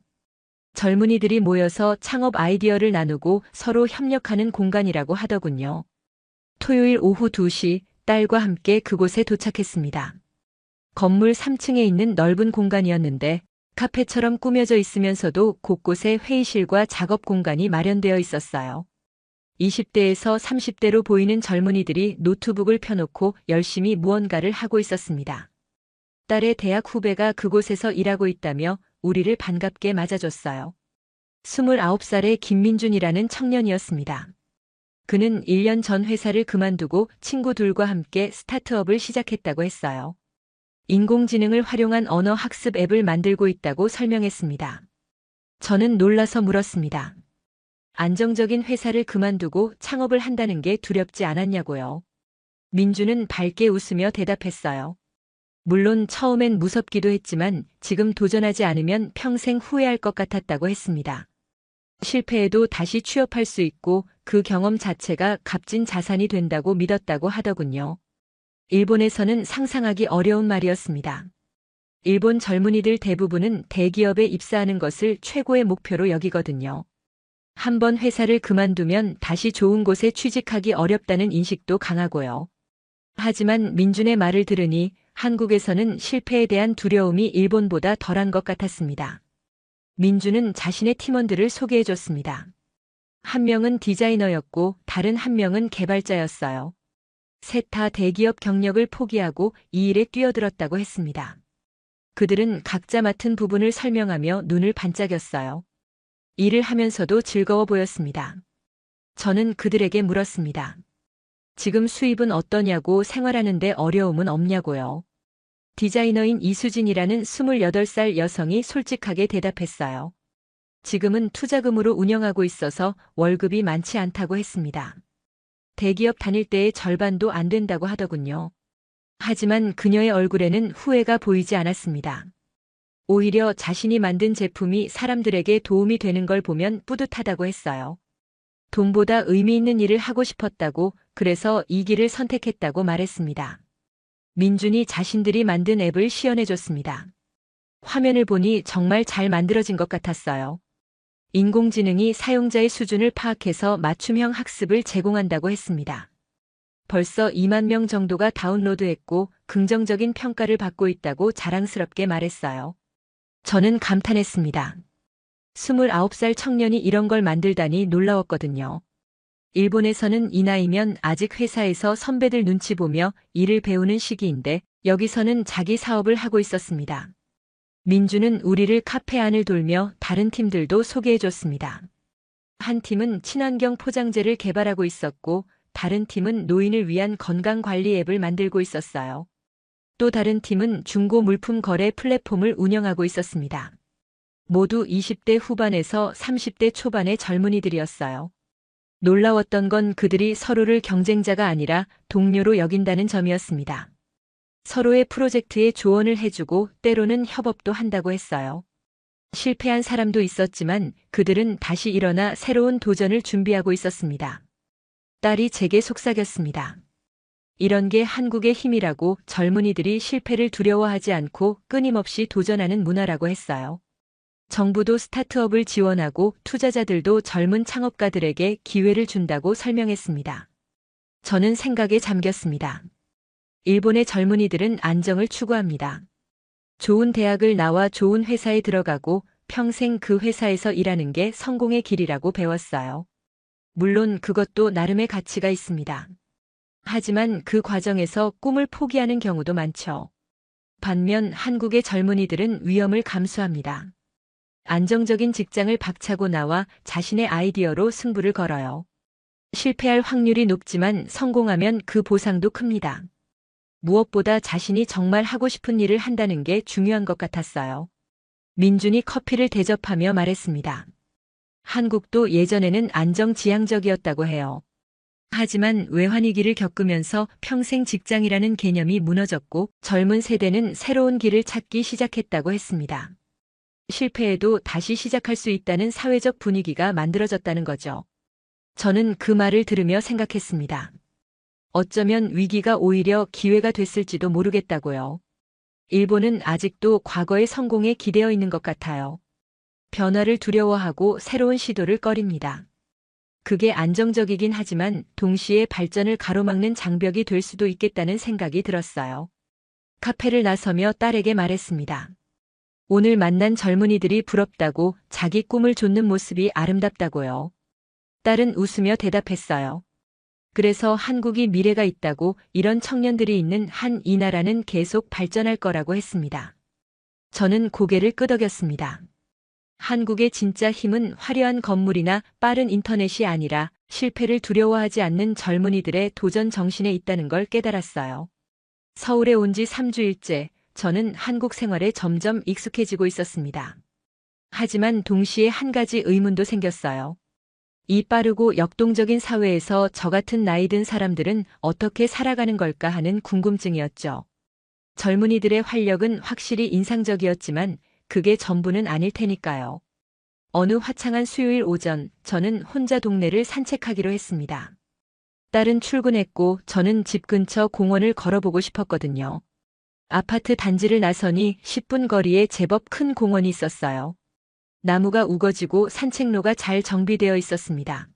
젊은이들이 모여서 창업 아이디어를 나누고 서로 협력하는 공간이라고 하더군요. 토요일 오후 2시 딸과 함께 그곳에 도착했습니다. 건물 3층에 있는 넓은 공간이었는데 카페처럼 꾸며져 있으면서도 곳곳에 회의실과 작업 공간이 마련되어 있었어요. 20대에서 30대로 보이는 젊은이들이 노트북을 펴놓고 열심히 무언가를 하고 있었습니다. 딸의 대학 후배가 그곳에서 일하고 있다며 우리를 반갑게 맞아줬어요. 29살의 김민준이라는 청년이었습니다. 그는 1년 전 회사를 그만두고 친구들과 함께 스타트업을 시작했다고 했어요. 인공지능을 활용한 언어 학습 앱을 만들고 있다고 설명했습니다. 저는 놀라서 물었습니다. 안정적인 회사를 그만두고 창업을 한다는 게 두렵지 않았냐고요. 민주는 밝게 웃으며 대답했어요. 물론 처음엔 무섭기도 했지만 지금 도전하지 않으면 평생 후회할 것 같았다고 했습니다. 실패해도 다시 취업할 수 있고 그 경험 자체가 값진 자산이 된다고 믿었다고 하더군요. 일본에서는 상상하기 어려운 말이었습니다. 일본 젊은이들 대부분은 대기업에 입사하는 것을 최고의 목표로 여기거든요. 한번 회사를 그만두면 다시 좋은 곳에 취직하기 어렵다는 인식도 강하고요. 하지만 민준의 말을 들으니 한국에서는 실패에 대한 두려움이 일본보다 덜한 것 같았습니다. 민준은 자신의 팀원들을 소개해줬습니다. 한 명은 디자이너였고 다른 한 명은 개발자였어요. 셋 다 대기업 경력을 포기하고 이 일에 뛰어들었다고 했습니다. 그들은 각자 맡은 부분을 설명하며 눈을 반짝였어요. 일을 하면서도 즐거워 보였습니다. 저는 그들에게 물었습니다. 지금 수입은 어떠냐고, 생활하는데 어려움은 없냐고요. 디자이너인 이수진이라는 28살 여성이 솔직하게 대답했어요. 지금은 투자금으로 운영하고 있어서 월급이 많지 않다고 했습니다. 대기업 다닐 때의 절반도 안 된다고 하더군요. 하지만 그녀의 얼굴에는 후회가 보이지 않았습니다. 오히려 자신이 만든 제품이 사람들에게 도움이 되는 걸 보면 뿌듯하다고 했어요. 돈보다 의미 있는 일을 하고 싶었다고, 그래서 이 길을 선택했다고 말했습니다. 민준이 자신들이 만든 앱을 시연해줬습니다. 화면을 보니 정말 잘 만들어진 것 같았어요. 인공지능이 사용자의 수준을 파악해서 맞춤형 학습을 제공한다고 했습니다. 벌써 2만 명 정도가 다운로드했고 긍정적인 평가를 받고 있다고 자랑스럽게 말했어요. 저는 감탄했습니다. 29살 청년이 이런 걸 만들다니 놀라웠거든요. 일본에서는 이 나이면 아직 회사에서 선배들 눈치 보며 일을 배우는 시기인데 여기서는 자기 사업을 하고 있었습니다. 민주는 우리를 카페 안을 돌며 다른 팀들도 소개해줬습니다. 한 팀은 친환경 포장재를 개발하고 있었고 다른 팀은 노인을 위한 건강관리 앱을 만들고 있었어요. 또 다른 팀은 중고 물품 거래 플랫폼을 운영하고 있었습니다. 모두 20대 후반에서 30대 초반의 젊은이들이었어요. 놀라웠던 건 그들이 서로를 경쟁자가 아니라 동료로 여긴다는 점이었습니다. 서로의 프로젝트에 조언을 해주고 때로는 협업도 한다고 했어요. 실패한 사람도 있었지만 그들은 다시 일어나 새로운 도전을 준비하고 있었습니다. 딸이 제게 속삭였습니다. 이런 게 한국의 힘이라고, 젊은이들이 실패를 두려워하지 않고 끊임없이 도전하는 문화라고 했어요. 정부도 스타트업을 지원하고 투자자들도 젊은 창업가들에게 기회를 준다고 설명했습니다. 저는 생각에 잠겼습니다. 일본의 젊은이들은 안정을 추구합니다. 좋은 대학을 나와 좋은 회사에 들어가고 평생 그 회사에서 일하는 게 성공의 길이라고 배웠어요. 물론 그것도 나름의 가치가 있습니다. 하지만 그 과정에서 꿈을 포기하는 경우도 많죠. 반면 한국의 젊은이들은 위험을 감수합니다. 안정적인 직장을 박차고 나와 자신의 아이디어로 승부를 걸어요. 실패할 확률이 높지만 성공하면 그 보상도 큽니다. 무엇보다 자신이 정말 하고 싶은 일을 한다는 게 중요한 것 같았어요. 민준이 커피를 대접하며 말했습니다. 한국도 예전에는 안정지향적이었다고 해요. 하지만 외환위기를 겪으면서 평생 직장이라는 개념이 무너졌고 젊은 세대는 새로운 길을 찾기 시작했다고 했습니다. 실패해도 다시 시작할 수 있다는 사회적 분위기가 만들어졌다는 거죠. 저는 그 말을 들으며 생각했습니다. 어쩌면 위기가 오히려 기회가 됐을지도 모르겠다고요. 일본은 아직도 과거의 성공에 기대어 있는 것 같아요. 변화를 두려워하고 새로운 시도를 꺼립니다. 그게 안정적이긴 하지만 동시에 발전을 가로막는 장벽이 될 수도 있겠다는 생각이 들었어요. 카페를 나서며 딸에게 말했습니다. 오늘 만난 젊은이들이 부럽다고, 자기 꿈을 좇는 모습이 아름답다고요. 딸은 웃으며 대답했어요. 그래서 한국이 미래가 있다고, 이런 청년들이 있는 한 이 나라는 계속 발전할 거라고 했습니다. 저는 고개를 끄덕였습니다. 한국의 진짜 힘은 화려한 건물이나 빠른 인터넷이 아니라 실패를 두려워하지 않는 젊은이들의 도전 정신에 있다는 걸 깨달았어요. 서울에 온 지 3주일째, 저는 한국 생활에 점점 익숙해지고 있었습니다. 하지만 동시에 한 가지 의문도 생겼어요. 이 빠르고 역동적인 사회에서 저 같은 나이 든 사람들은 어떻게 살아가는 걸까 하는 궁금증이었죠. 젊은이들의 활력은 확실히 인상적이었지만 그게 전부는 아닐 테니까요. 어느 화창한 수요일 오전, 저는 혼자 동네를 산책하기로 했습니다. 딸은 출근했고 저는 집 근처 공원을 걸어보고 싶었거든요. 아파트 단지를 나서니 10분 거리에 제법 큰 공원이 있었어요. 나무가 우거지고 산책로가 잘 정비되어 있었습니다.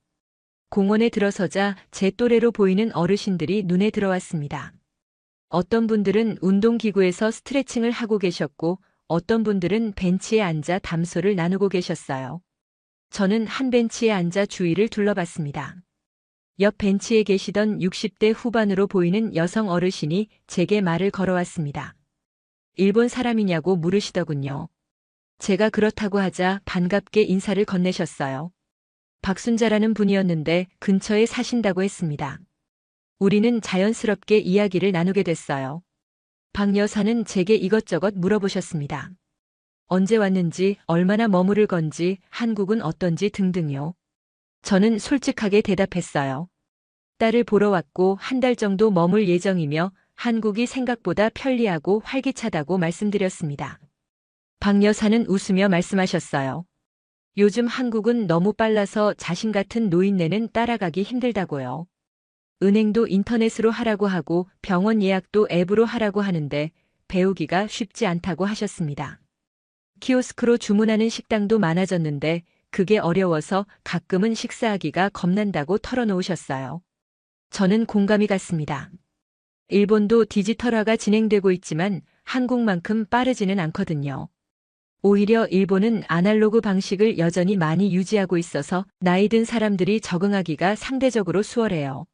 공원에 들어서자 제 또래로 보이는 어르신들이 눈에 들어왔습니다. 어떤 분들은 운동기구에서 스트레칭을 하고 계셨고 어떤 분들은 벤치에 앉아 담소를 나누고 계셨어요. 저는 한 벤치에 앉아 주위를 둘러봤습니다. 옆 벤치에 계시던 60대 후반으로 보이는 여성 어르신이 제게 말을 걸어왔습니다. 일본 사람이냐고 물으시더군요. 제가 그렇다고 하자 반갑게 인사를 건네셨어요. 박순자라는 분이었는데 근처에 사신다고 했습니다. 우리는 자연스럽게 이야기를 나누게 됐어요. 박 여사는 제게 이것저것 물어보셨습니다. 언제 왔는지, 얼마나 머무를 건지, 한국은 어떤지 등등요. 저는 솔직하게 대답했어요. 딸을 보러 왔고 한 달 정도 머물 예정이며 한국이 생각보다 편리하고 활기차다고 말씀드렸습니다. 박 여사는 웃으며 말씀하셨어요. 요즘 한국은 너무 빨라서 자신 같은 노인네는 따라가기 힘들다고요. 은행도 인터넷으로 하라고 하고 병원 예약도 앱으로 하라고 하는데 배우기가 쉽지 않다고 하셨습니다. 키오스크로 주문하는 식당도 많아졌는데 그게 어려워서 가끔은 식사하기가 겁난다고 털어놓으셨어요. 저는 공감이 갔습니다. 일본도 디지털화가 진행되고 있지만 한국만큼 빠르지는 않거든요. 오히려 일본은 아날로그 방식을 여전히 많이 유지하고 있어서 나이 든 사람들이 적응하기가 상대적으로 수월해요.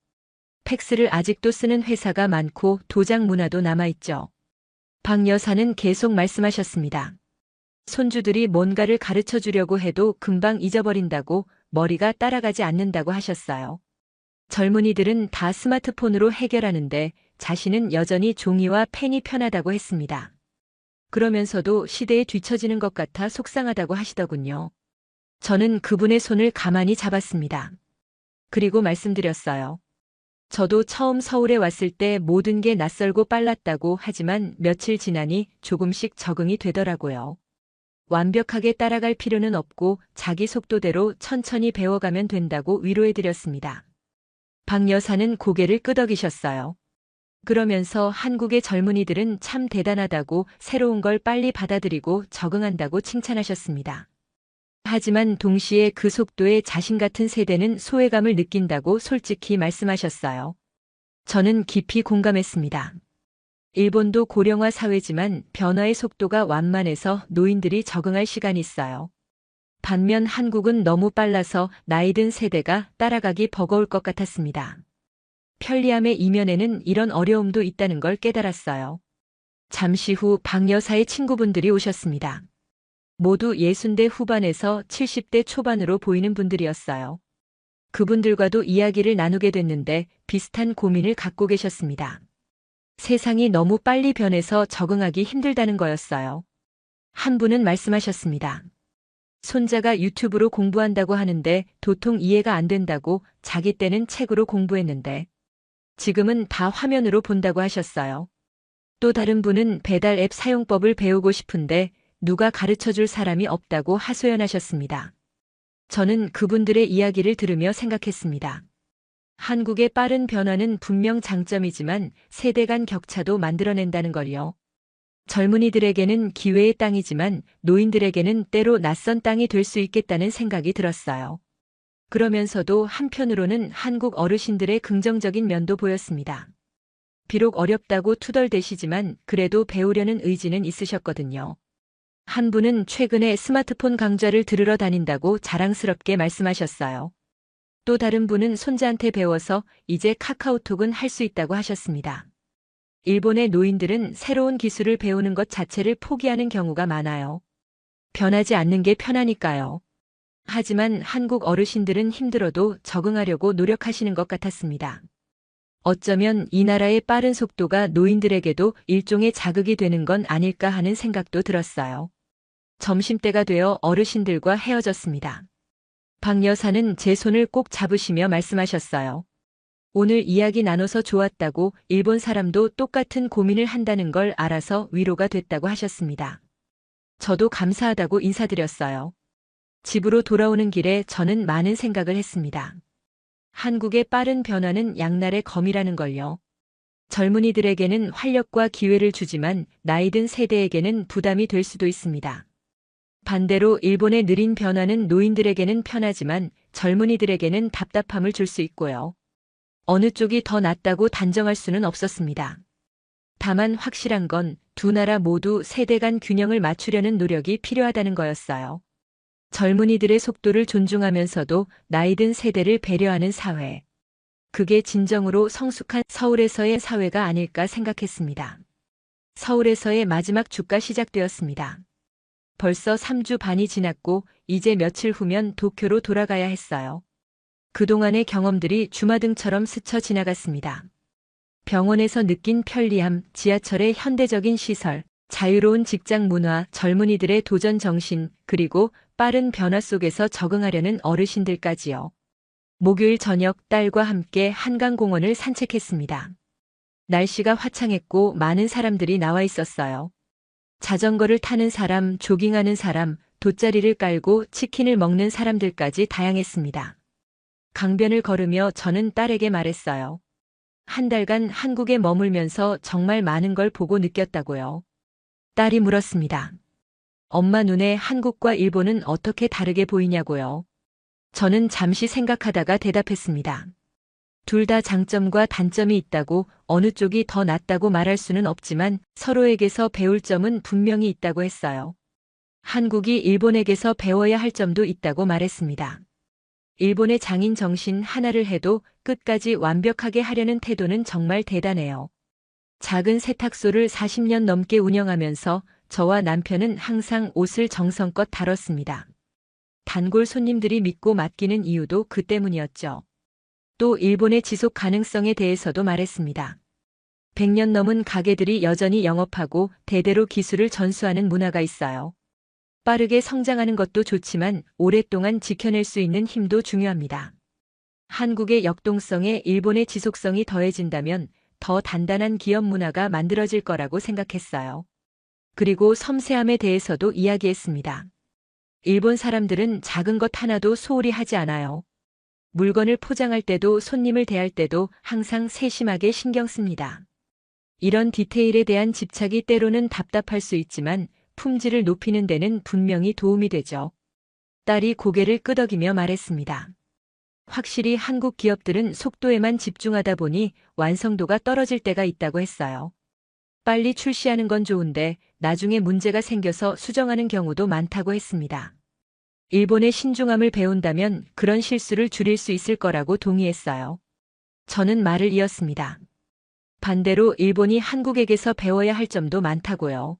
팩스를 아직도 쓰는 회사가 많고 도장 문화도 남아있죠. 박 여사는 계속 말씀하셨습니다. 손주들이 뭔가를 가르쳐 주려고 해도 금방 잊어버린다고, 머리가 따라가지 않는다고 하셨어요. 젊은이들은 다 스마트폰으로 해결하는데 자신은 여전히 종이와 펜이 편하다고 했습니다. 그러면서도 시대에 뒤처지는 것 같아 속상하다고 하시더군요. 저는 그분의 손을 가만히 잡았습니다. 그리고 말씀드렸어요. 저도 처음 서울에 왔을 때 모든 게 낯설고 빨랐다고 하지만 며칠 지나니 조금씩 적응이 되더라고요. 완벽하게 따라갈 필요는 없고 자기 속도대로 천천히 배워가면 된다고 위로해드렸습니다. 박 여사는 고개를 끄덕이셨어요. 그러면서 한국의 젊은이들은 참 대단하다고, 새로운 걸 빨리 받아들이고 적응한다고 칭찬하셨습니다. 하지만 동시에 그 속도에 자신 같은 세대는 소외감을 느낀다고 솔직히 말씀하셨어요. 저는 깊이 공감했습니다. 일본도 고령화 사회지만 변화의 속도가 완만해서 노인들이 적응할 시간이 있어요. 반면 한국은 너무 빨라서 나이 든 세대가 따라가기 버거울 것 같았습니다. 편리함의 이면에는 이런 어려움도 있다는 걸 깨달았어요. 잠시 후 박 여사의 친구분들이 오셨습니다. 모두 60대 후반에서 70대 초반으로 보이는 분들이었어요. 그분들과도 이야기를 나누게 됐는데 비슷한 고민을 갖고 계셨습니다. 세상이 너무 빨리 변해서 적응하기 힘들다는 거였어요. 한 분은 말씀하셨습니다. 손자가 유튜브로 공부한다고 하는데 도통 이해가 안 된다고, 자기 때는 책으로 공부했는데 지금은 다 화면으로 본다고 하셨어요. 또 다른 분은 배달 앱 사용법을 배우고 싶은데 누가 가르쳐줄 사람이 없다고 하소연하셨습니다. 저는 그분들의 이야기를 들으며 생각했습니다. 한국의 빠른 변화는 분명 장점이지만 세대 간 격차도 만들어낸다는 걸요. 젊은이들에게는 기회의 땅이지만 노인들에게는 때로 낯선 땅이 될 수 있겠다는 생각이 들었어요. 그러면서도 한편으로는 한국 어르신들의 긍정적인 면도 보였습니다. 비록 어렵다고 투덜대시지만 그래도 배우려는 의지는 있으셨거든요. 한 분은 최근에 스마트폰 강좌를 들으러 다닌다고 자랑스럽게 말씀하셨어요. 또 다른 분은 손자한테 배워서 이제 카카오톡은 할 수 있다고 하셨습니다. 일본의 노인들은 새로운 기술을 배우는 것 자체를 포기하는 경우가 많아요. 변하지 않는 게 편하니까요. 하지만 한국 어르신들은 힘들어도 적응하려고 노력하시는 것 같았습니다. 어쩌면 이 나라의 빠른 속도가 노인들에게도 일종의 자극이 되는 건 아닐까 하는 생각도 들었어요. 점심때가 되어 어르신들과 헤어졌습니다. 박 여사는 제 손을 꼭 잡으시며 말씀하셨어요. 오늘 이야기 나눠서 좋았다고, 일본 사람도 똑같은 고민을 한다는 걸 알아서 위로가 됐다고 하셨습니다. 저도 감사하다고 인사드렸어요. 집으로 돌아오는 길에 저는 많은 생각을 했습니다. 한국의 빠른 변화는 양날의 검이라는 걸요. 젊은이들에게는 활력과 기회를 주지만 나이 든 세대에게는 부담이 될 수도 있습니다. 반대로 일본의 느린 변화는 노인들에게는 편하지만 젊은이들에게는 답답함을 줄 수 있고요. 어느 쪽이 더 낫다고 단정할 수는 없었습니다. 다만 확실한 건 두 나라 모두 세대 간 균형을 맞추려는 노력이 필요하다는 거였어요. 젊은이들의 속도를 존중하면서도 나이 든 세대를 배려하는 사회. 그게 진정으로 성숙한 서울에서의 사회가 아닐까 생각했습니다. 서울에서의 마지막 주가 시작되었습니다. 벌써 3주 반이 지났고 이제 며칠 후면 도쿄로 돌아가야 했어요. 그동안의 경험들이 주마등처럼 스쳐 지나갔습니다. 병원에서 느낀 편리함, 지하철의 현대적인 시설, 자유로운 직장 문화, 젊은이들의 도전 정신, 그리고 빠른 변화 속에서 적응하려는 어르신들까지요. 목요일 저녁 딸과 함께 한강공원을 산책했습니다. 날씨가 화창했고 많은 사람들이 나와 있었어요. 자전거를 타는 사람, 조깅하는 사람, 돗자리를 깔고 치킨을 먹는 사람들까지 다양했습니다. 강변을 걸으며 저는 딸에게 말했어요. 한 달간 한국에 머물면서 정말 많은 걸 보고 느꼈다고요. 딸이 물었습니다. 엄마 눈에 한국과 일본은 어떻게 다르게 보이냐고요. 저는 잠시 생각하다가 대답했습니다. 둘 다 장점과 단점이 있다고, 어느 쪽이 더 낫다고 말할 수는 없지만 서로에게서 배울 점은 분명히 있다고 했어요. 한국이 일본에게서 배워야 할 점도 있다고 말했습니다. 일본의 장인 정신 하나를 해도 끝까지 완벽하게 하려는 태도는 정말 대단해요. 작은 세탁소를 40년 넘게 운영하면서 저와 남편은 항상 옷을 정성껏 다뤘습니다. 단골 손님들이 믿고 맡기는 이유도 그 때문이었죠. 또 일본의 지속 가능성에 대해서도 말했습니다. 100년 넘은 가게들이 여전히 영업하고 대대로 기술을 전수하는 문화가 있어요. 빠르게 성장하는 것도 좋지만 오랫동안 지켜낼 수 있는 힘도 중요합니다. 한국의 역동성에 일본의 지속성이 더해진다면 더 단단한 기업 문화가 만들어질 거라고 생각했어요. 그리고 섬세함에 대해서도 이야기했습니다. 일본 사람들은 작은 것 하나도 소홀히 하지 않아요. 물건을 포장할 때도 손님을 대할 때도 항상 세심하게 신경 씁니다. 이런 디테일에 대한 집착이 때로는 답답할 수 있지만 품질을 높이는 데는 분명히 도움이 되죠. 딸이 고개를 끄덕이며 말했습니다. 확실히 한국 기업들은 속도에만 집중하다 보니 완성도가 떨어질 때가 있다고 했어요. 빨리 출시하는 건 좋은데 나중에 문제가 생겨서 수정하는 경우도 많다고 했습니다. 일본의 신중함을 배운다면 그런 실수를 줄일 수 있을 거라고 동의했어요. 저는 말을 이었습니다. 반대로 일본이 한국에게서 배워야 할 점도 많다고요.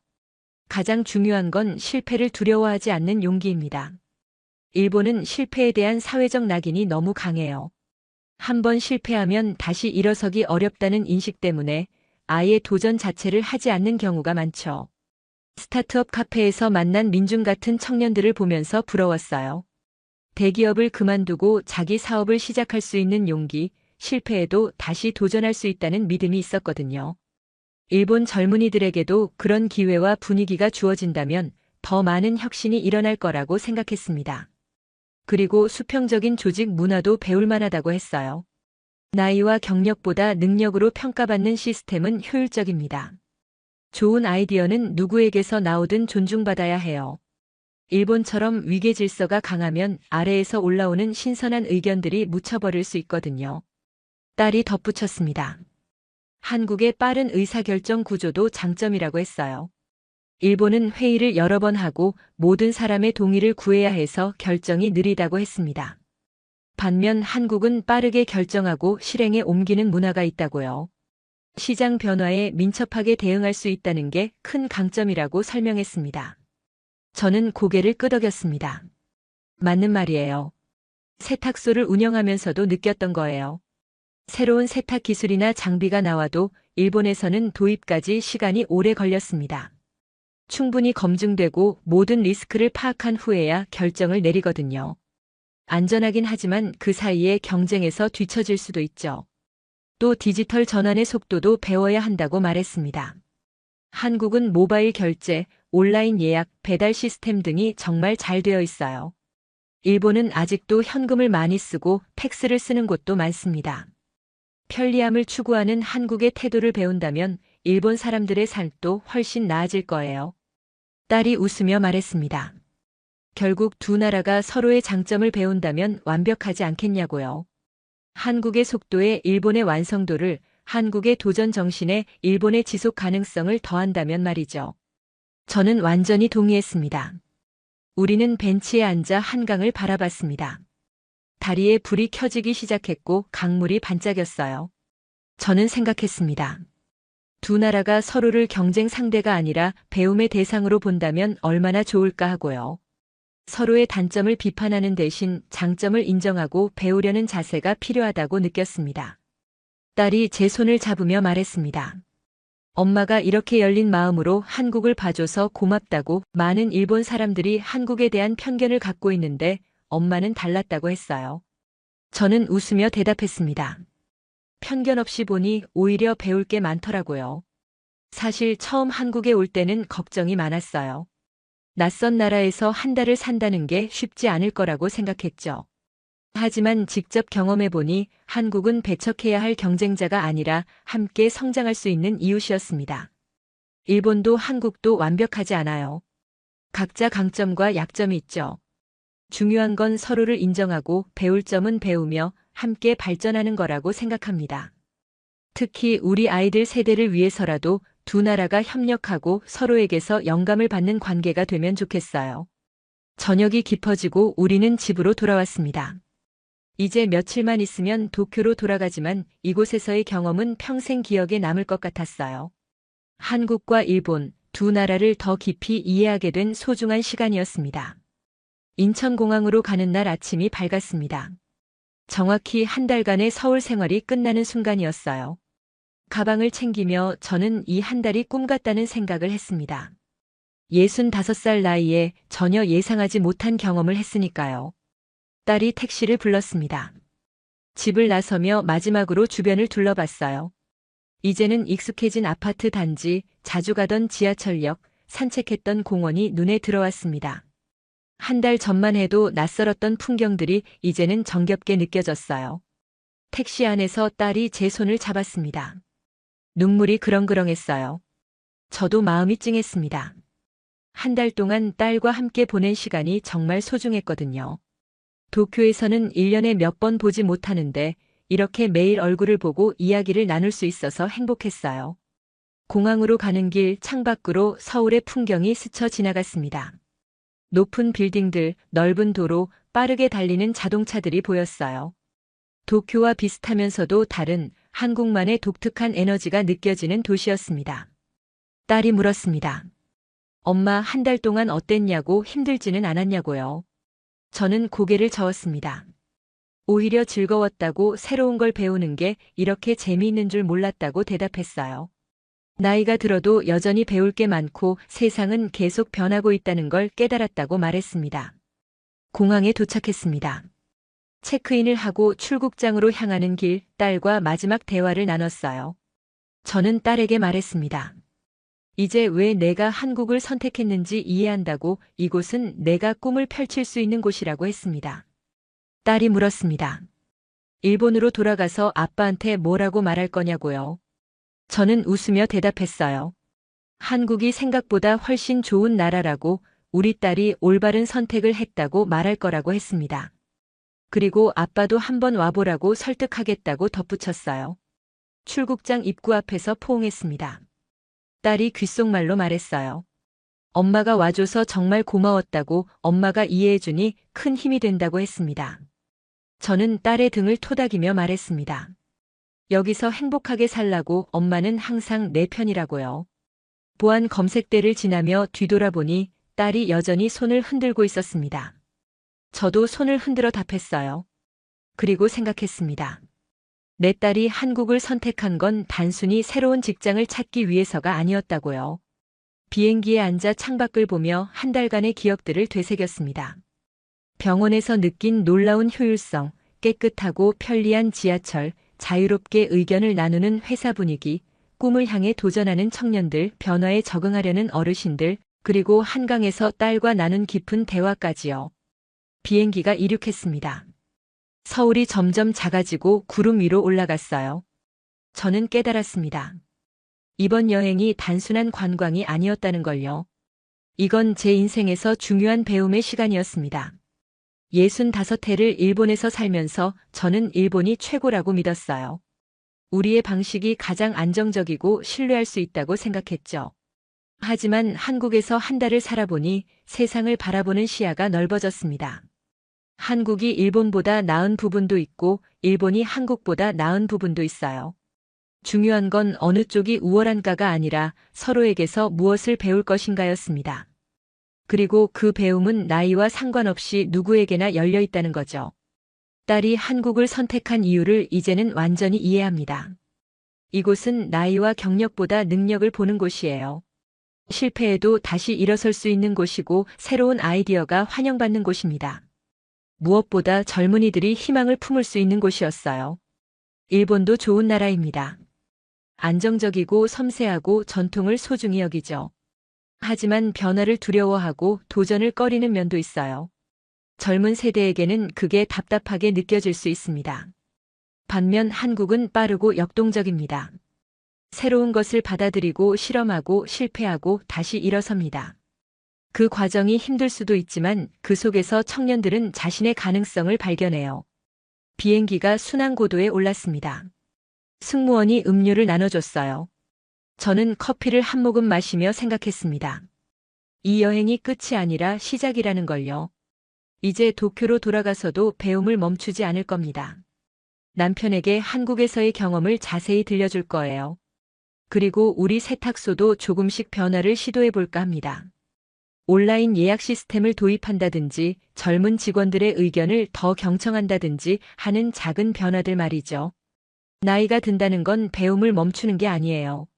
가장 중요한 건 실패를 두려워하지 않는 용기입니다. 일본은 실패에 대한 사회적 낙인이 너무 강해요. 한번 실패하면 다시 일어서기 어렵다는 인식 때문에 아예 도전 자체를 하지 않는 경우가 많죠. 스타트업 카페에서 만난 민중 같은 청년들을 보면서 부러웠어요. 대기업을 그만두고 자기 사업을 시작할 수 있는 용기, 실패해도 다시 도전할 수 있다는 믿음이 있었거든요. 일본 젊은이들에게도 그런 기회와 분위기가 주어진다면 더 많은 혁신이 일어날 거라고 생각했습니다. 그리고 수평적인 조직 문화도 배울 만하다고 했어요. 나이와 경력보다 능력으로 평가받는 시스템은 효율적입니다. 좋은 아이디어는 누구에게서 나오든 존중받아야 해요. 일본처럼 위계 질서가 강하면 아래에서 올라오는 신선한 의견들이 묻혀버릴 수 있거든요. 딸이 덧붙였습니다. 한국의 빠른 의사결정 구조도 장점이라고 했어요. 일본은 회의를 여러 번 하고 모든 사람의 동의를 구해야 해서 결정이 느리다고 했습니다. 반면 한국은 빠르게 결정하고 실행에 옮기는 문화가 있다고요. 시장 변화에 민첩하게 대응할 수 있다는 게 큰 강점이라고 설명했습니다. 저는 고개를 끄덕였습니다. 맞는 말이에요. 세탁소를 운영하면서도 느꼈던 거예요. 새로운 세탁 기술이나 장비가 나와도 일본에서는 도입까지 시간이 오래 걸렸습니다. 충분히 검증되고 모든 리스크를 파악한 후에야 결정을 내리거든요. 안전하긴 하지만 그 사이에 경쟁에서 뒤처질 수도 있죠. 또 디지털 전환의 속도도 배워야 한다고 말했습니다. 한국은 모바일 결제, 온라인 예약, 배달 시스템 등이 정말 잘 되어 있어요. 일본은 아직도 현금을 많이 쓰고 팩스를 쓰는 곳도 많습니다. 편리함을 추구하는 한국의 태도를 배운다면 일본 사람들의 삶도 훨씬 나아질 거예요. 딸이 웃으며 말했습니다. 결국 두 나라가 서로의 장점을 배운다면 완벽하지 않겠냐고요. 한국의 속도에 일본의 완성도를, 한국의 도전 정신에 일본의 지속 가능성을 더한다면 말이죠. 저는 완전히 동의했습니다. 우리는 벤치에 앉아 한강을 바라봤습니다. 다리에 불이 켜지기 시작했고 강물이 반짝였어요. 저는 생각했습니다. 두 나라가 서로를 경쟁 상대가 아니라 배움의 대상으로 본다면 얼마나 좋을까 하고요. 서로의 단점을 비판하는 대신 장점을 인정하고 배우려는 자세가 필요하다고 느꼈습니다. 딸이 제 손을 잡으며 말했습니다. 엄마가 이렇게 열린 마음으로 한국을 봐줘서 고맙다고. 많은 일본 사람들이 한국에 대한 편견을 갖고 있는데 엄마는 달랐다고 했어요. 저는 웃으며 대답했습니다. 편견 없이 보니 오히려 배울 게 많더라고요. 사실 처음 한국에 올 때는 걱정이 많았어요. 낯선 나라에서 한 달을 산다는 게 쉽지 않을 거라고 생각했죠. 하지만 직접 경험해보니 한국은 배척해야 할 경쟁자가 아니라 함께 성장할 수 있는 이웃이었습니다. 일본도 한국도 완벽하지 않아요. 각자 강점과 약점이 있죠. 중요한 건 서로를 인정하고 배울 점은 배우며 함께 발전하는 거라고 생각합니다. 특히 우리 아이들 세대를 위해서라도 두 나라가 협력하고 서로에게서 영감을 받는 관계가 되면 좋겠어요. 저녁이 깊어지고 우리는 집으로 돌아왔습니다. 이제 며칠만 있으면 도쿄로 돌아가지만 이곳에서의 경험은 평생 기억에 남을 것 같았어요. 한국과 일본 두 나라를 더 깊이 이해하게 된 소중한 시간이었습니다. 인천공항으로 가는 날 아침이 밝았습니다. 정확히 한 달간의 서울 생활이 끝나는 순간이었어요. 가방을 챙기며 저는 이 한 달이 꿈 같다는 생각을 했습니다. 65살 나이에 전혀 예상하지 못한 경험을 했으니까요. 딸이 택시를 불렀습니다. 집을 나서며 마지막으로 주변을 둘러봤어요. 이제는 익숙해진 아파트 단지, 자주 가던 지하철역, 산책했던 공원이 눈에 들어왔습니다. 한 달 전만 해도 낯설었던 풍경들이 이제는 정겹게 느껴졌어요. 택시 안에서 딸이 제 손을 잡았습니다. 눈물이 그렁그렁했어요. 저도 마음이 찡했습니다. 한 달 동안 딸과 함께 보낸 시간이 정말 소중했거든요. 도쿄에서는 1년에 몇 번 보지 못하는데 이렇게 매일 얼굴을 보고 이야기를 나눌 수 있어서 행복했어요. 공항으로 가는 길 창밖으로 서울의 풍경이 스쳐 지나갔습니다. 높은 빌딩들, 넓은 도로, 빠르게 달리는 자동차들이 보였어요. 도쿄와 비슷하면서도 다른 한국만의 독특한 에너지가 느껴지는 도시였습니다. 딸이 물었습니다. 엄마 한 달 동안 어땠냐고 힘들지는 않았냐고요. 저는 고개를 저었습니다. 오히려 즐거웠다고 새로운 걸 배우는 게 이렇게 재미있는 줄 몰랐다고 대답했어요. 나이가 들어도 여전히 배울 게 많고 세상은 계속 변하고 있다는 걸 깨달았다고 말했습니다. 공항에 도착했습니다. 체크인을 하고 출국장으로 향하는 길, 딸과 마지막 대화를 나눴어요. 저는 딸에게 말했습니다. 이제 왜 내가 한국을 선택했는지 이해한다고. 이곳은 내가 꿈을 펼칠 수 있는 곳이라고 했습니다. 딸이 물었습니다. 일본으로 돌아가서 아빠한테 뭐라고 말할 거냐고요. 저는 웃으며 대답했어요. 한국이 생각보다 훨씬 좋은 나라라고, 우리 딸이 올바른 선택을 했다고 말할 거라고 했습니다. 그리고 아빠도 한번 와보라고 설득하겠다고 덧붙였어요. 출국장 입구 앞에서 포옹했습니다. 딸이 귓속말로 말했어요. 엄마가 와줘서 정말 고마웠다고, 엄마가 이해해주니 큰 힘이 된다고 했습니다. 저는 딸의 등을 토닥이며 말했습니다. 여기서 행복하게 살라고. 엄마는 항상 내 편이라고요. 보안 검색대를 지나며 뒤돌아보니 딸이 여전히 손을 흔들고 있었습니다. 저도 손을 흔들어 답했어요. 그리고 생각했습니다. 내 딸이 한국을 선택한 건 단순히 새로운 직장을 찾기 위해서가 아니었다고요. 비행기에 앉아 창밖을 보며 한 달간의 기억들을 되새겼습니다. 병원에서 느낀 놀라운 효율성, 깨끗하고 편리한 지하철, 자유롭게 의견을 나누는 회사 분위기, 꿈을 향해 도전하는 청년들, 변화에 적응하려는 어르신들, 그리고 한강에서 딸과 나눈 깊은 대화까지요. 비행기가 이륙했습니다. 서울이 점점 작아지고 구름 위로 올라갔어요. 저는 깨달았습니다. 이번 여행이 단순한 관광이 아니었다는 걸요. 이건 제 인생에서 중요한 배움의 시간이었습니다. 65해를 일본에서 살면서 저는 일본이 최고라고 믿었어요. 우리의 방식이 가장 안정적이고 신뢰할 수 있다고 생각했죠. 하지만 한국에서 한 달을 살아보니 세상을 바라보는 시야가 넓어졌습니다. 한국이 일본보다 나은 부분도 있고 일본이 한국보다 나은 부분도 있어요. 중요한 건 어느 쪽이 우월한가가 아니라 서로에게서 무엇을 배울 것인가였습니다. 그리고 그 배움은 나이와 상관없이 누구에게나 열려 있다는 거죠. 딸이 한국을 선택한 이유를 이제는 완전히 이해합니다. 이곳은 나이와 경력보다 능력을 보는 곳이에요. 실패해도 다시 일어설 수 있는 곳이고 새로운 아이디어가 환영받는 곳입니다. 무엇보다 젊은이들이 희망을 품을 수 있는 곳이었어요. 일본도 좋은 나라입니다. 안정적이고 섬세하고 전통을 소중히 여기죠. 하지만 변화를 두려워하고 도전을 꺼리는 면도 있어요. 젊은 세대에게는 그게 답답하게 느껴질 수 있습니다. 반면 한국은 빠르고 역동적입니다. 새로운 것을 받아들이고 실험하고 실패하고 다시 일어섭니다. 그 과정이 힘들 수도 있지만 그 속에서 청년들은 자신의 가능성을 발견해요. 비행기가 순항고도에 올랐습니다. 승무원이 음료를 나눠줬어요. 저는 커피를 한 모금 마시며 생각했습니다. 이 여행이 끝이 아니라 시작이라는 걸요. 이제 도쿄로 돌아가서도 배움을 멈추지 않을 겁니다. 남편에게 한국에서의 경험을 자세히 들려줄 거예요. 그리고 우리 세탁소도 조금씩 변화를 시도해 볼까 합니다. 온라인 예약 시스템을 도입한다든지 젊은 직원들의 의견을 더 경청한다든지 하는 작은 변화들 말이죠. 나이가 든다는 건 배움을 멈추는 게 아니에요.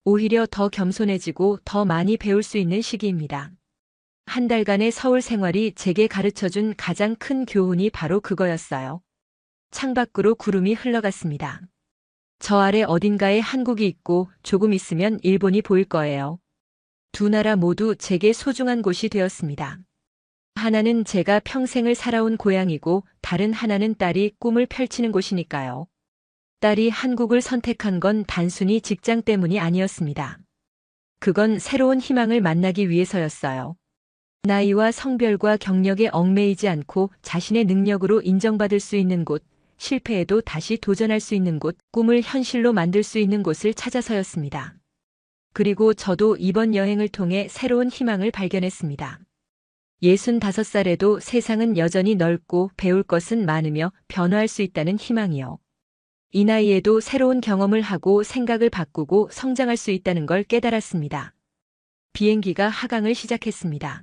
오히려 더 겸손해지고 더 많이 배울 수 있는 시기입니다. 한 달간의 서울 생활이 제게 가르쳐준 가장 큰 교훈이 바로 그거였어요. 창밖으로 구름이 흘러갔습니다. 저 아래 어딘가에 한국이 있고 조금 있으면 일본이 보일 거예요. 두 나라 모두 제게 소중한 곳이 되었습니다. 하나는 제가 평생을 살아온 고향이고 다른 하나는 딸이 꿈을 펼치는 곳이니까요. 딸이 한국을 선택한 건 단순히 직장 때문이 아니었습니다. 그건 새로운 희망을 만나기 위해서였어요. 나이와 성별과 경력에 얽매이지 않고 자신의 능력으로 인정받을 수 있는 곳, 실패해도 다시 도전할 수 있는 곳, 꿈을 현실로 만들 수 있는 곳을 찾아서였습니다. 그리고 저도 이번 여행을 통해 새로운 희망을 발견했습니다. 65살에도 세상은 여전히 넓고 배울 것은 많으며 변화할 수 있다는 희망이요. 이 나이에도 새로운 경험을 하고 생각을 바꾸고 성장할 수 있다는 걸 깨달았습니다. 비행기가 하강을 시작했습니다.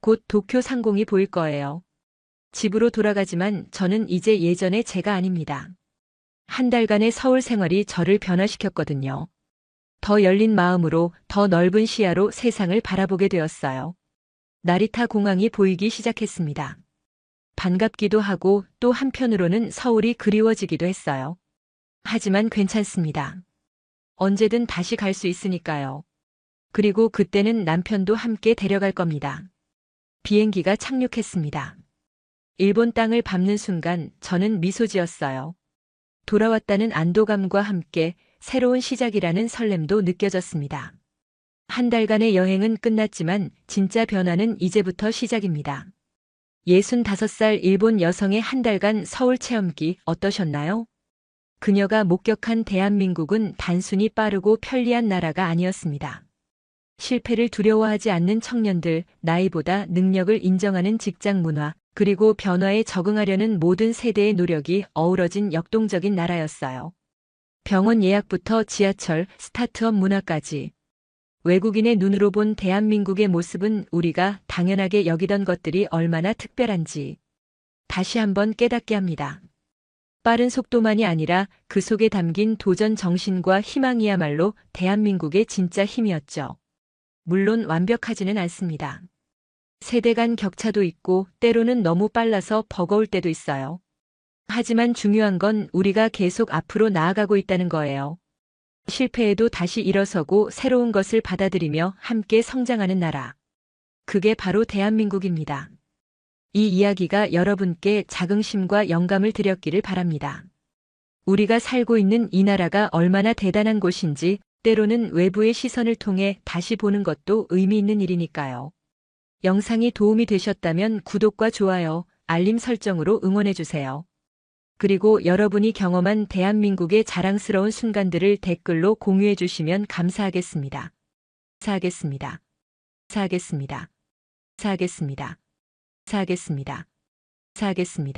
곧 도쿄 상공이 보일 거예요. 집으로 돌아가지만 저는 이제 예전의 제가 아닙니다. 한 달간의 서울 생활이 저를 변화시켰거든요. 더 열린 마음으로 더 넓은 시야로 세상을 바라보게 되었어요. 나리타 공항이 보이기 시작했습니다. 반갑기도 하고 또 한편으로는 서울이 그리워지기도 했어요. 하지만 괜찮습니다. 언제든 다시 갈 수 있으니까요. 그리고 그때는 남편도 함께 데려갈 겁니다. 비행기가 착륙했습니다. 일본 땅을 밟는 순간 저는 미소 지었어요. 돌아왔다는 안도감과 함께 새로운 시작이라는 설렘도 느껴졌습니다. 한 달간의 여행은 끝났지만 진짜 변화는 이제부터 시작입니다. 65살 일본 여성의 한 달간 서울 체험기 어떠셨나요? 그녀가 목격한 대한민국은 단순히 빠르고 편리한 나라가 아니었습니다. 실패를 두려워하지 않는 청년들, 나이보다 능력을 인정하는 직장 문화, 그리고 변화에 적응하려는 모든 세대의 노력이 어우러진 역동적인 나라였어요. 병원 예약부터 지하철, 스타트업 문화까지. 외국인의 눈으로 본 대한민국의 모습은 우리가 당연하게 여기던 것들이 얼마나 특별한지 다시 한번 깨닫게 합니다. 빠른 속도만이 아니라 그 속에 담긴 도전 정신과 희망이야말로 대한민국의 진짜 힘이었죠. 물론 완벽하지는 않습니다. 세대 간 격차도 있고 때로는 너무 빨라서 버거울 때도 있어요. 하지만 중요한 건 우리가 계속 앞으로 나아가고 있다는 거예요. 실패해도 다시 일어서고 새로운 것을 받아들이며 함께 성장하는 나라. 그게 바로 대한민국입니다. 이 이야기가 여러분께 자긍심과 영감을 드렸기를 바랍니다. 우리가 살고 있는 이 나라가 얼마나 대단한 곳인지 때로는 외부의 시선을 통해 다시 보는 것도 의미 있는 일이니까요. 영상이 도움이 되셨다면 구독과 좋아요, 알림 설정으로 응원해주세요. 그리고 여러분이 경험한 대한민국의 자랑스러운 순간들을 댓글로 공유해주시면 감사하겠습니다. 사하겠습니다. 사하겠습니다. 사하겠습니다. 사하겠습니다. 사하겠습니다.